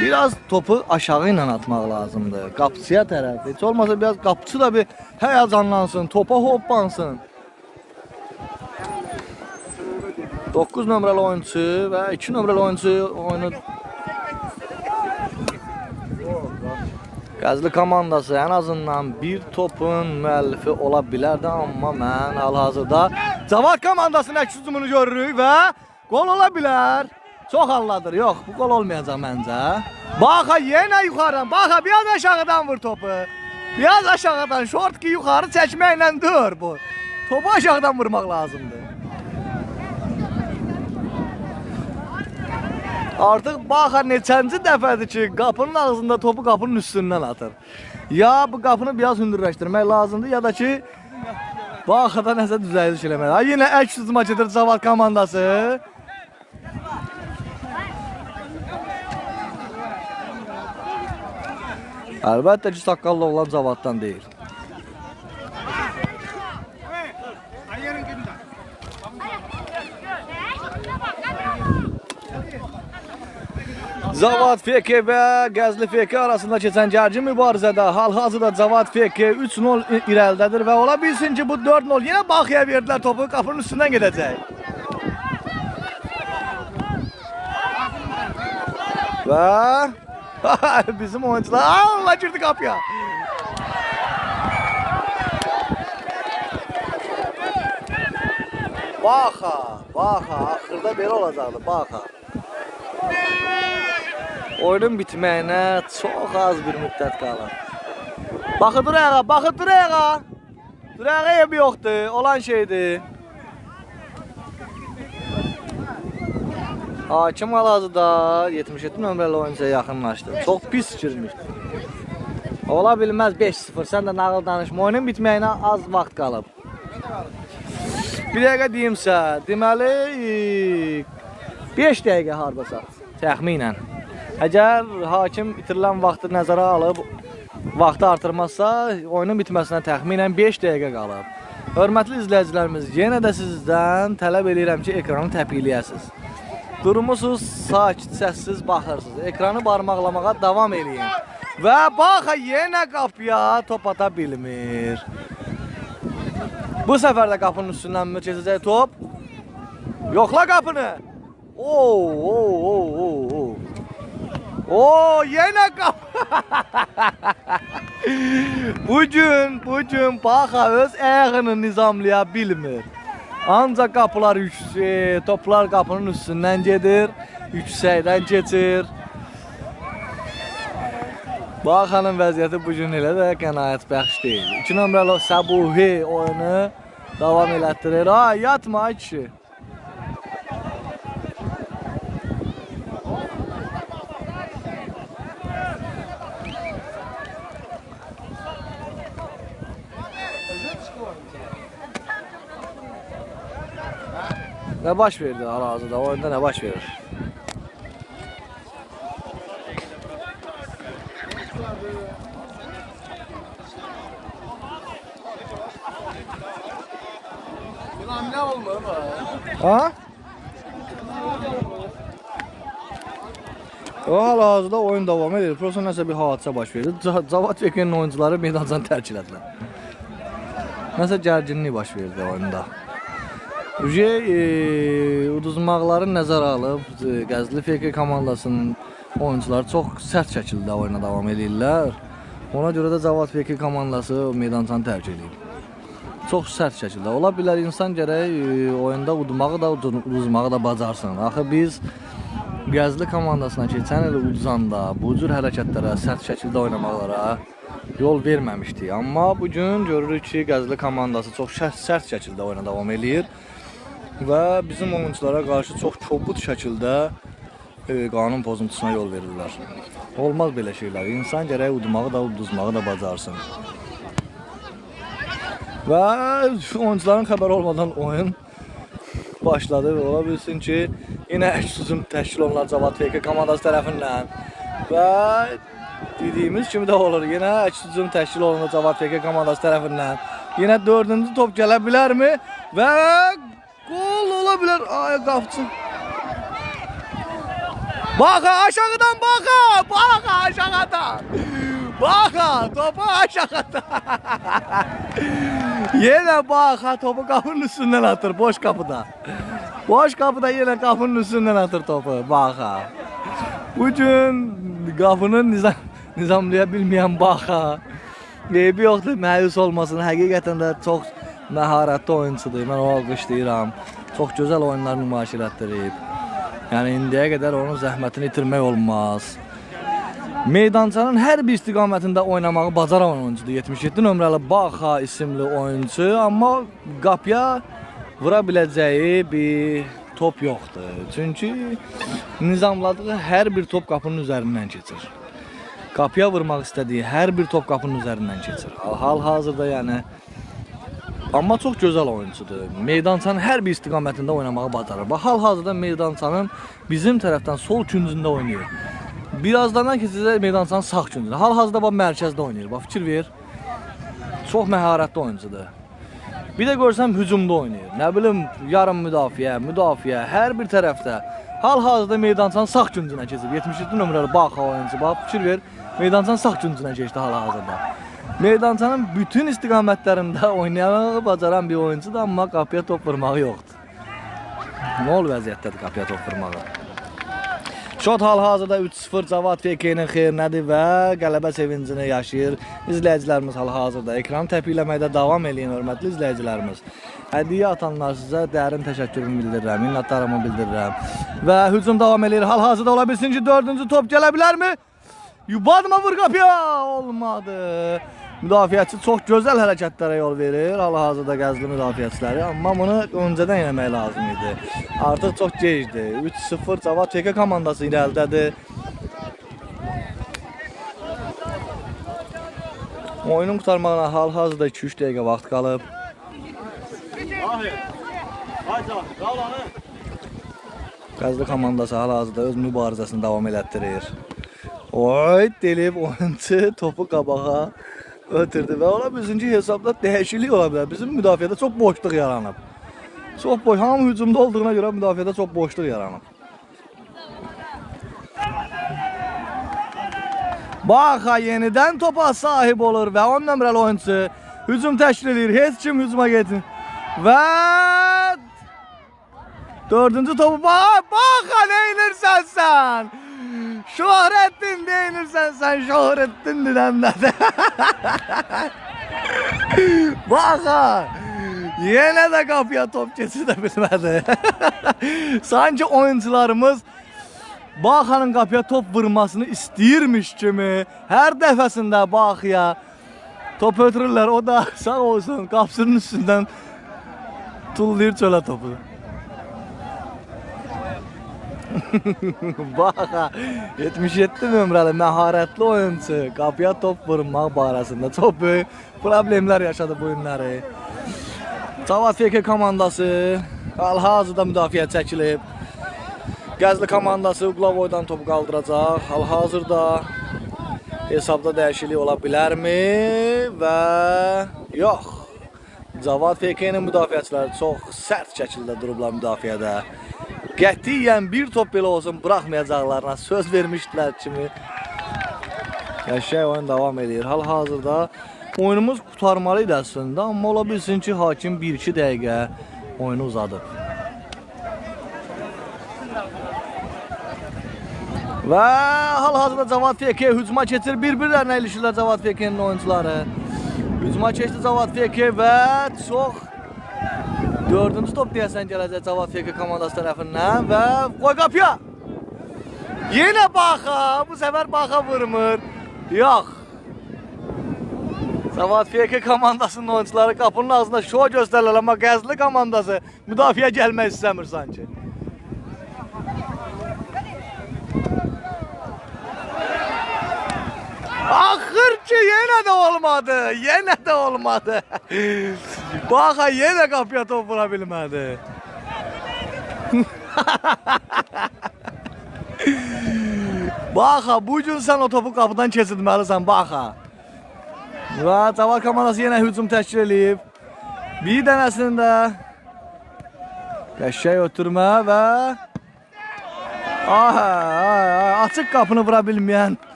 Biraz topu aşağı ilə atmaq lazımdır. Qapıçıya tərəf. Heç olmasa biraz qapıçı da bir həyacanlansın, topa hoppansın. 9 nömrəli oyuncu və 2 nömrəli oyuncu oyunu Qəzli komandası ən azından bir topun müəllifi ola bilərdi, amma mən hal-hazırda Cavad komandasının əks hücumunu görürük və gol ola bilər. Çox halladır. Yox, bu gol olmayacaq məncə. Baxa, yenə yuxarıdan. Baxa, biraz aşağıdan vur topu. Biraz aşağıdan. Şort ki, yuxarı çəkməklə dur bu. Topu aşağıdan vurmaq lazımdır. Artıq baxa neçənci dəfədir ki, qapının ağzında topu qapının üstündən atır. Ya bu qapını biraz hündürləşdirmək lazımdır, ya da ki, baxada nəsə düzəliş eləmək. Yenə əks hücuma gedir Cavad komandası. Əlbəttə ki, saqqallı olan Cavaddan deyil. Cavad FK və Qəzli FK arasında keçən gərgin mübarizədə hal-hazırda Cavad FK 3-0 irəlidədir və ola bilsin ki, bu 4-0 yenə Baxıya verdilər topu, qapının üstündən gedəcək. Və bizim oyuncular, Allah girdi qapıya. Baxa, axırda belə olacaqdı, baxa. Oyunun bitməyinə çox az bir müddət qalır. Baxı durayağa, baxı durayağa. Durayağa evi yoxdur, olan şeydir. Hakim hal-hazırda 77 nömrəli oyuncuya yaxınlaşdı. Çox pis girmişdi. Ola bilməz 5-0, sən də nağıl danışma. Oyunun bitməyinə az vaxt qalıb. Bir dəqiqə deyimsə, deməli 5 dəqiqə hardasa, təxminən. Əgər hakim itirilən vaxtı nəzərə alıb, vaxtı artırmazsa, oyunun bitməsinə təxminən 5 dəqiqə qalıb. Hörmətli izləyicilərimiz, yenə də sizdən tələb edirəm ki, ekranı təpikləyəsiniz. Durmusunuz, sakit, səssiz baxırsınız. Ekranı barmaqlamağa davam edin. Və baxa, yenə qapıya top ata bilmir. Bu səfər də qapının üstündən mi keçəcək top? Yoxla qapını. Yenə qapı. Bugün baxa öz ayağını nizamlaya bilmir. Ancaq qapılar yüksək, toplar qapının üstündən gedir, yüksəkdən keçir. Baxanın vəziyyəti bugün elə də qənaət bəxş deyil. 2 nömrəli Səbuhi oyunu davam elətdirir. Yatma ay kişi. Nə baş verdi hal-hazırda, oyunda nə baş verir? Hamle olmuyor mu? Ha? O hal-hazırda oyun davam edir. Prosta nəsə bir hadisə baş verir. Cavad Fekinin oyuncuları meydançanı tərk elədilər. Nəsə gərginlik baş verdi oyunda. Uduzmaqları nəzərə alıb, Qəzli FK komandasının oyuncuları çox sərt şəkildə oyuna davam edirlər. Ona görə də Cavad FK komandası meydançanı tərk edir. Çox sərt şəkildə. Ola bilər insan gərək oyunda udmağı da, uduzmağı da bacarsın. Axı biz Qəzli komandasına keçən il uduzanda bu cür hərəkətlərə, sərt şəkildə oynamaqlara yol verməmişdik. Amma bugün görürük ki, Qəzli komandası çox sərt şəkildə oyuna davam edir və bizim oyunculara qarşı çox kobud şəkildə qanun pozuntusuna yol verirlər. Olmaz belə şeylər. İnsan gərək udmağı da, uduzmağı da bacarsın. Və oyuncuların xəbər olmadan oyun başladı. Ola bilsin ki, yenə əks hücum təşkil olunan Cavad FK komandası tərəfindən və dediyimiz kimi də olur. Yenə əks hücum təşkil olunan Cavad FK komandası tərəfindən yenə 4-cü top gələ bilərmi? Və gol ola bilər. Ay qapçı. Baxa aşağıdan baxa. Baxa aşağıdan. Baxa topu aşağıdan. Yenə baxa topu qapının üstündən atır boş qapıda. Boş qapıda yenə qapının üstündən atır topu baxa. Bugün qapının nizamlaya bilməyən baxa. Eybi yoxdur, məyus olmasın. Həqiqətən də çox məharətli oyuncudur. Mən onu alqışlayıram. Çox gözəl oyunlar nümayiş etdirib. Yəni indiyə qədər onun zəhmətini itirmək olmaz. Meydançanın hər bir istiqamətində oynamağı bacaran oyuncudur. 77 nömrəli Baxa isimli oyuncu, amma qapıya vura biləcəyi bir top yoxdur. Çünki nizamladığı hər bir top qapının üzərindən keçir. Qapıya vurmaq istədiyi hər bir top qapının üzərindən keçir. Hal-hazırda yəni amma çox gözəl oyuncudur. Meydançanın hər bir istiqamətində oynamağı bacarır. Hal-hazırda meydançanın bizim tərəfdən sol küncündə oynayır. Birazdan keçəcək meydançanın sağ küncündə. Hal-hazırda mərkəzdə oynayır. Bax fikir ver. Çox məharətli oyuncudur. Bir də görsəm hücumda oynayır. Nə bilim yarım müdafiə, hər bir tərəfdə. Hal-hazırda meydançanın sağ küncünə keçib. 77 nömrəli Baxa oyuncu. Bax fikir ver. Meydançanın sağ küncünə keçdi hal-hazırda. Meydançanın bütün istiqamətlərində oynamağı bacaran bir oyuncudur, amma qapıya top vurmağı yoxdur. Nə ol vəziyyətdədir qapıya top vurmağı? Şot hal-hazırda 3-0 Cavad FK-nin xeyrinədir və qələbə sevincini yaşayır. İzləyicilərimiz hal-hazırda ekranı təpikləməkdə davam edin, hörmətli izləyicilərimiz. Hədiyyə atanlar sizə dərin təşəkkürümü bildirirəm, minnətdarımı bildirirəm. Və hücum davam edir. Hal-hazırda ola bilsin ki, 4-cü top gələ bilərmi? Yubadıma vur qapıya! Olmadı. Müdafiəçi çox gözəl hərəkətlərə yol verir. Hal-hazırda Qəzli müdafiəçiləri. Amma bunu öncədən eləmək lazım idi. Artıq çox gecdir. 3-0 Cavad FK komandası irəlidədir. Oyunun qurtarmağına hal-hazırda 2-3 dəqiqə vaxt qalıb. Qəzli komandası hal-hazırda öz mübarizəsini davam elətdirir. Oy, delib oyuncu topu qabağa ötürdü və ola bilsin ki, hesabda dəyişiklik ola bilər. Bizim müdafiədə çox boşluq yaranıb. Çox boş, hamı hücumda olduğuna görə müdafiədə çox boşluq yaranıb. Baxa yenidən topa sahib olur və 10 nömrəli oyuncu hücum təşkil edir. Heç kim hücuma getmir. Və 4-cü topu Baxa neynirsən sən? Şöhrəttin deyinirsən sən, Şöhrəttin dirəmdədir. Baxa, yenə də qapıya top keçirdə bilmədi. Sanki oyuncularımız Baxanın qapıya top vurmasını istəyirmiş kimi hər dəfəsində Baxıya top ötürürlər. O da sağ olsun qapısının üstündən tullayır çölə topu. Baxa 77 nömrəli məharətli oyuncu qapıya top vurmaq barəsində çox böyük problemlər yaşadı bu günləri. Cavad FK komandası hal-hazırda müdafiə çəkilib. Qəzli komandası Uqlavoydan topu qaldıracaq. Hal-hazırda hesabda dəyişiklik ola bilərmi? Və yox. Cavad FK-nin müdafiəçiləri çox sərt şəkildə durublar müdafiədə. Qətiyyən bir top belə olsun buraxmayacaqlarına söz vermişdilər kimi. Qəşəng oyun davam edir. Hal-hazırda oyunumuz qurtarmalı idi əslində, amma ola bilsin ki, hakim 1-2 dəqiqə oyunu uzadıb. Və hal-hazırda Cavad FK hücuma keçir. Bir-birlərinə ilişirlər Cavad FK'nin oyuncuları. Hücuma keçdi Cavad FK və çox dördüncü top deyəsən gələcək Cavad FK komandası tərəfindən və qoy qapıya. Yenə Baxa, bu səfər Baxa vurmur. Yox. Cavad FK komandasının oyuncuları qapının ağzında şov göstərirlər, amma Qəzli komandası müdafiə gəlmək istəmir sanki. Axır ki yenə də olmadı, yenə də olmadı. Baxa yenə qapıya top vura bilmədi. Baxa, bugün sən o topu qapıdan keçirməlisən, Baxa. Və Cavad komandası yenə hücum təşkil edib. Bir dənəsində qəşəng ötürmə və açıq qapını vura bilməyən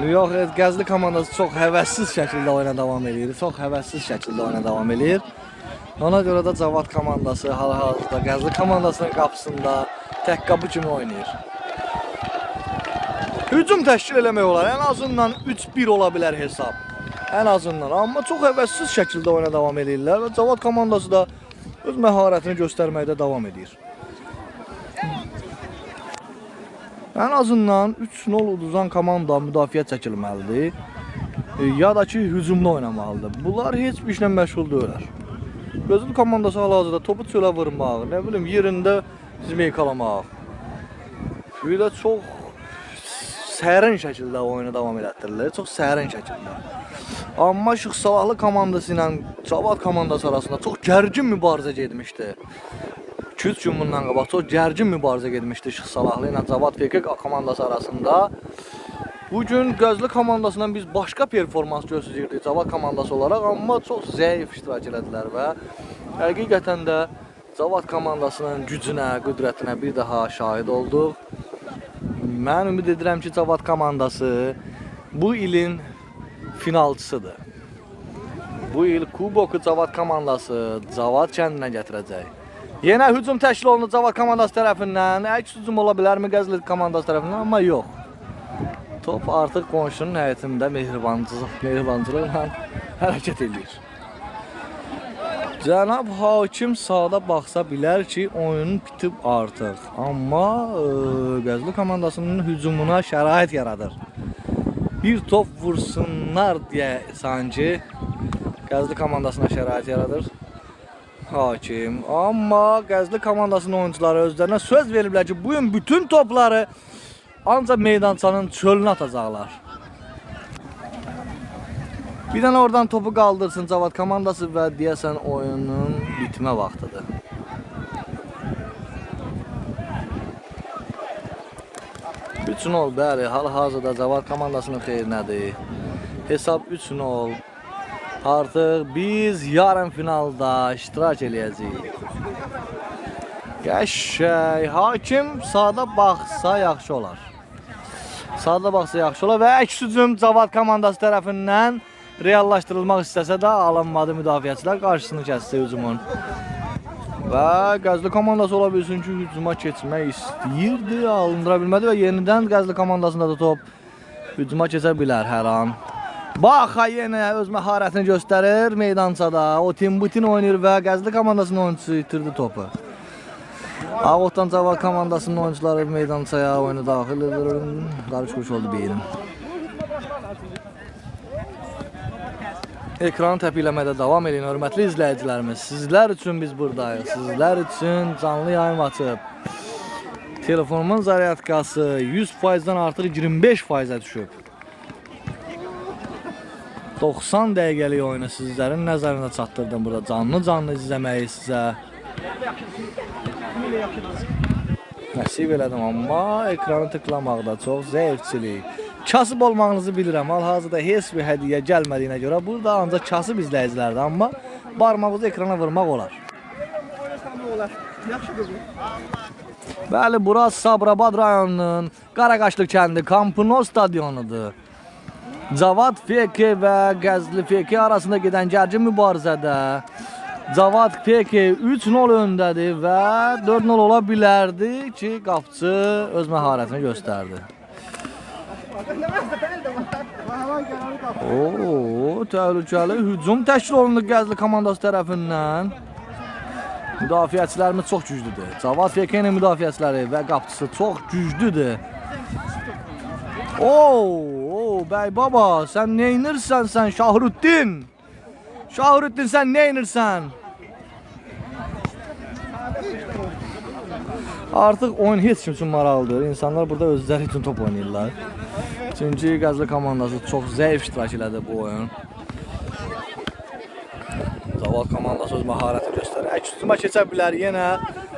Yox, Qəzli komandası çox həvəssiz şəkildə oyuna davam edir. Çox həvəssiz şəkildə oyuna davam edir. Ona görə də Cavad komandası hal-hazırda Qəzli komandasının qapısında tək qapı kimi oynayır. Hücum təşkil eləmək olar. Ən azından 3-1 ola bilər hesab. Ən azından. Amma çox həvəssiz şəkildə oyuna davam edirlər və Cavad komandası da öz məharətini göstərməkdə davam edir. Ən azından 3-0 uduzan komanda müdafiə çəkilməlidir. Ya da ki, hücumda oynamalıdır. Bunlar heç bir işlə məşğul deyirlər. Gözül komandası hal-hazırda topu çölə vurmaq, nə bilim, yerində zmeykalamaq. Bir də çox sərin şəkildə oyunu davam elətdirirlər. Çox sərin şəkildə. Amma Şıxsalahlı komandası ilə Cavad komandası arasında çox gərgin mübarizə getmişdi. 2-3 gün bundan qabaq çox gərgin mübarizə getmişdi Şıxsalahlı ilə Cavad FK komandası arasında. Bugün Qəzli komandasından biz başqa performans göstərirdik Cavad komandası olaraq, amma çox zəif iştirak elədilər və həqiqətən də Cavad komandasının gücünə, qüdrətinə bir daha şahid olduq. Mən ümid edirəm ki, Cavad komandası bu ilin finalçısıdır. Bu il kuboku Cavad komandası Cavad kəndinə gətirəcək. Yenə hücum təşkil olundu Cavad komandası tərəfindən. Əks hücum ola bilərmi Qəzli komandası tərəfindən, amma yox. Top artıq qonşunun həyətində mehribancılıqla hərəkət edir. Cənab hakim sahada baxsa bilər ki, oyun bitib artıq. Amma Qəzli komandasının hücumuna şərait yaradır. Bir top vursunlar deyə sanki Qəzli komandasına şərait yaradır hakim. Amma Qəzli komandasının oyuncuları özlərinə söz veriblər ki, bugün bütün topları ancaq meydançanın çölünə atacaqlar. Bir dənə oradan topu qaldırsın Cavad komandası və deyəsən oyunun bitmə vaxtıdır. Üçün ol, bəli, hal-hazırda Cavad komandasının xeyrinədir. Hesab 3-0. Artıq biz yarım finalda iştirak eləyəcəyik. Qəşəng, hakim sahada baxsa yaxşı olar. Sahada baxsa yaxşı olar və əks hücum Cavad komandası tərəfindən reallaşdırılmaq istəsə də alınmadı, müdafiəçilər qarşısını kəsdi hücumun. Və Qəzli komandası ola bilsin ki, hücuma keçmək istəyirdi, alındıra bilmədi və yenidən Qəzli komandasında da top hücuma keçə bilər hər an. Baxa yenə öz məharətini göstərir meydançada. O Timbutin oynayır və Qəzli komandasının oyuncusu itirdi topu. Ağotdan Cavad komandasının oyuncuları meydançaya oyunu daxil edir. Qarış-quruş oldu beynim. Ekranı təpikləmədə davam edin, hörmətli izləyicilərimiz. Sizlər üçün biz buradayıq. Sizlər üçün canlı yayım açıb. Telefonumun zaryadkası 100%-dən artıq 25%-ə düşüb. 90 dəqiqəlik oyunu sizlərin nəzərində çatdırdım burada. Canlı izləməyi sizə nəsib elədim, amma ekranı tıklamaqda çox zəifçilik. kasıb olmağınızı bilirəm. Hal-hazırda heç bir hədiyyə gəlmədiyinə görə burada ancaq kasıb izləyicilərdir, amma barmağınızı ekrana vurmaq olar. Bəli, bura Sabirabad rayonunun Qaraqaşlı kəndi Kampino stadionudur. Cavad FK və Qəzli FK arasında gedən gərgin mübarizədə Cavad FK 3-0 öndədir və 4-0 ola bilərdi ki, qapıcı öz məharətini göstərdi. Təhlükəli hücum təşkil olundu Qəzli komandası tərəfindən. Müdafiəçilərimiz çox güclüdür. Cavad FK-nin müdafiəçiləri və qapıcısı çox güclüdür. Bəy baba, sən neynirsən sən Şahrüddin? Şahrüddin, sən neynirsən? Artıq oyun heç kim üçün maraqlıdır. İnsanlar burada özləri üçün top oynayırlar. Çünki Qəzli komandası çox zəif iştirak elədi bu oyun. Cavad komandası öz məharətini göstərir. Əks-hücuma keçə bilər yenə.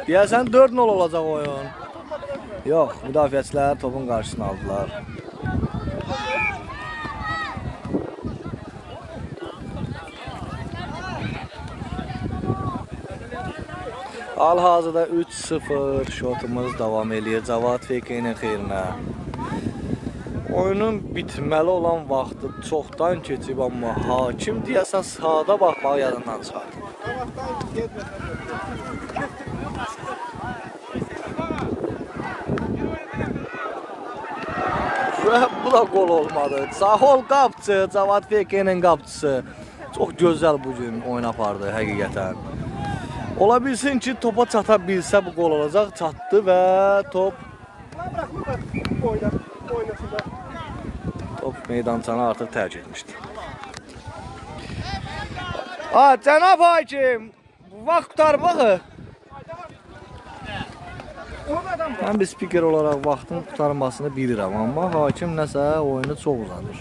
Deyəsən 4-0 olacaq oyun. Yox, müdafiəçilər topun qarşısını aldılar. Hal-hazırda 3-0 şotumuz davam edir Cavad FK-nin xeyrinə. Oyunun bitməli olan vaxtı çoxdan keçib, amma hakim deyəsən sahada baxmağı yadından çıxardı. Və bu da gol olmadı. Sağ ol qapıcı, Cavad FK-nin qapıcısı. Çox gözəl bugün oyun apardı həqiqətən. Ola bilsin ki, topa çata bilsə bu gol olacaq. Çatdı və top meydançanı artıq tərk etmişdi. Cənab hakim, vaxt qutar baxı. Mən bir spiker olaraq vaxtın qutarmasını bilirəm, amma hakim nəsə oyunu çox uzadır.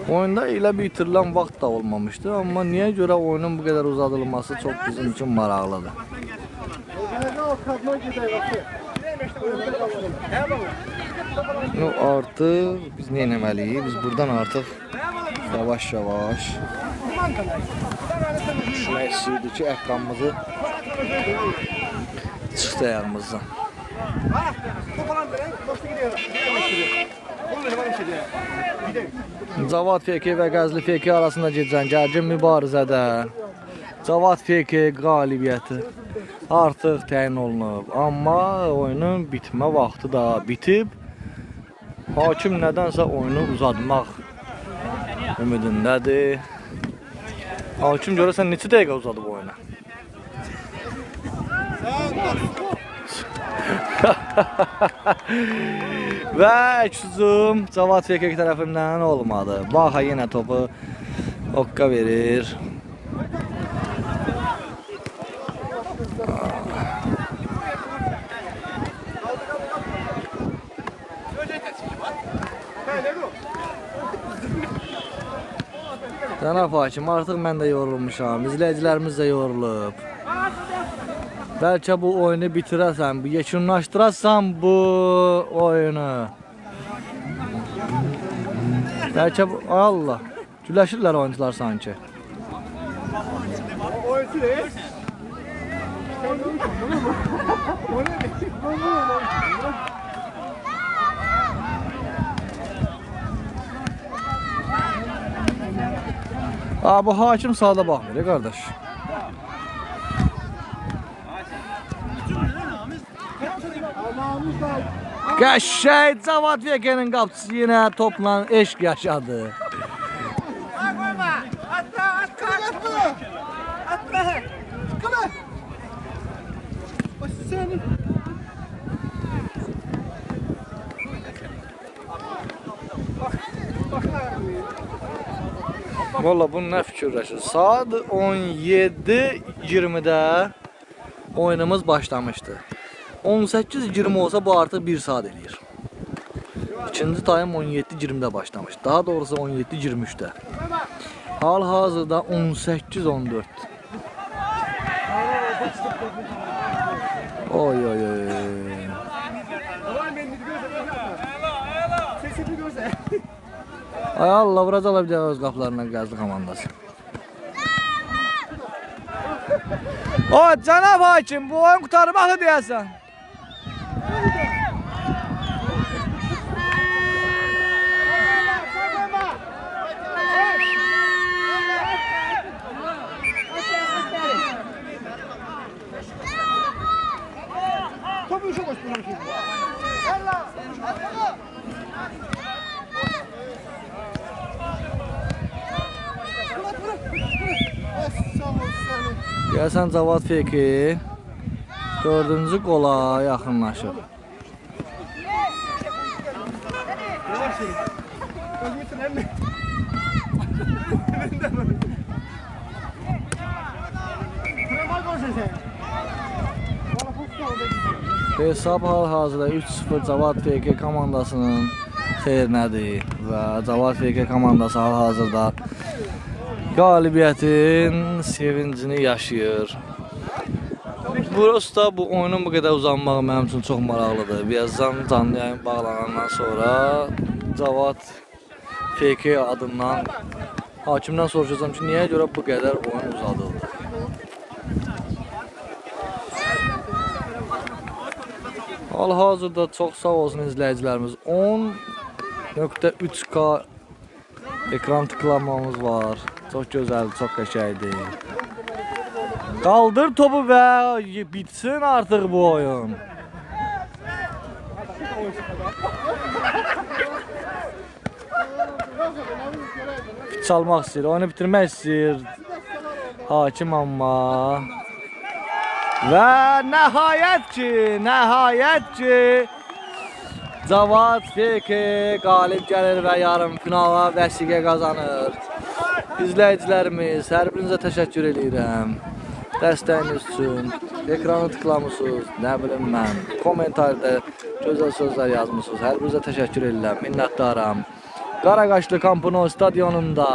Oyunda elə bitirilən vaxt da olmamışdı, amma niyə görə oyunun bu qədər uzadılması çox bizim üçün maraqlıdır. Artıq biz nə etməliyik? Biz buradan artıq yavaş-yavaş düşmək istəyirdik ki, əqqamımızı çıxdı ayağımızdan. Cavad FK və Qəzli FK arasında gedən gərgin mübarizədə Cavad FK qalibiyyəti artıq təyin olunub, amma oyunun bitmə vaxtı da bitib. Hakim nədənsə oyunu uzatmaq ümidindədir. Hakim görəsən neçə dəqiqə uzadıb oyunu? Və əks-hücum Cavad FK tərəfindən olmadı. Baxa yenə topu Okka verir. Cənab hakim, artıq mən də yorulmuşam, izləyicilərimiz də yorulub. Bəlkə bu oyunu bitirəsən, yekunlaşdırasan bu oyunu. Bəlkə bu... Allah, güləşirlər oyuncular sanki. Bu hakim sahada baxmır, qardaş. Qəşəng Cavad FK-nin qapıcısı yenə topla eşq yaşadı. Valla bunu nə fikirləşir? Saat 17:20-də oyunumuz başlamışdı. 18:20 olsa bu artıq 1 saat eləyir. İkinci tayım 17:20-də başlamış. Daha doğrusu 17:23-də. Hal-hazırda 18:14. Oy oy oy. Ay Allah, vuracaqlar bir dəqiqə öz qapılarından Qəzli komandası. O, cənab hakim, bu oyun qutarmaqdır deyəsən. Topu işe koş bunu. Gəlsən Cavad Feki 4-cü qola yaxınlaşır. Hesab hal-hazırda 3-0 Cavad Feki komandasının xeyrinədir və Cavad Feki komandası hal-hazırda qalibiyyətin sevincini yaşayır. Burası da bu oyunun bu qədər uzanmağı mənim üçün çox maraqlıdır. Birazdan canlı yayın bağlanandan sonra Cavad FK adından hakimdən soruşacağım ki, niyə görə bu qədər oyun uzadıldı? Hal-hazırda çox sağ olsun izləyicilərimiz. 10.3K ekran tıklanmamız var. Çox gözəl, çox qəşəngdir. Qaldır topu və bitsin artıq bu oyun. Çalmaq istəyir, oyunu bitirmək istəyir hakim, amma və nəhayət ki Cavad Feki qalib gəlir və yarım finala vəsiqə qazanır. İzləyicilərimiz, hər birinizə təşəkkür edirəm. Dəstəyiniz üçün ekranı tıklamışsınız, nə bilim mən, komentarda gözəl sözlər yazmışsınız. Hər birinizə təşəkkür edirəm, minnətdaram. Qaraqaşlı Kampino stadionunda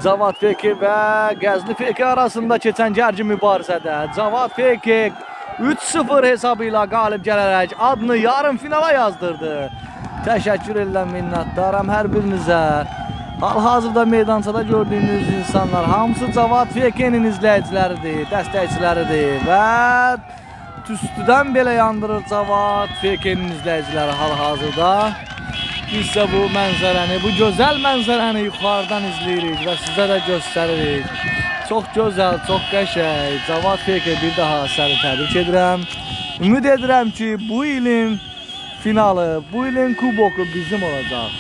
Cavad Feki və Qəzli Feki arasında keçən gərgin mübarizədə Cavad Feki 3-0 hesabı ilə qalib gələrək adını yarım finala yazdırdı. Təşəkkür edirəm, minnətdaram hər birinizə. Hal-hazırda meydançada gördüyünüz insanlar hamısı Cavad Fekinin izləyiciləridir, dəstəkçiləridir və tüstüdən belə yandırır Cavad Fekinin izləyiciləri hal-hazırda. Biz də bu mənzərəni, bu gözəl mənzərəni yuxarıdan izləyirik və sizə də göstəririk. Çox gözəl, çox qəşəng. Cavad Feki bir daha səni təbrik edirəm. Ümid edirəm ki, bu ilin finalı, bu ilin kuboku bizim olacaq.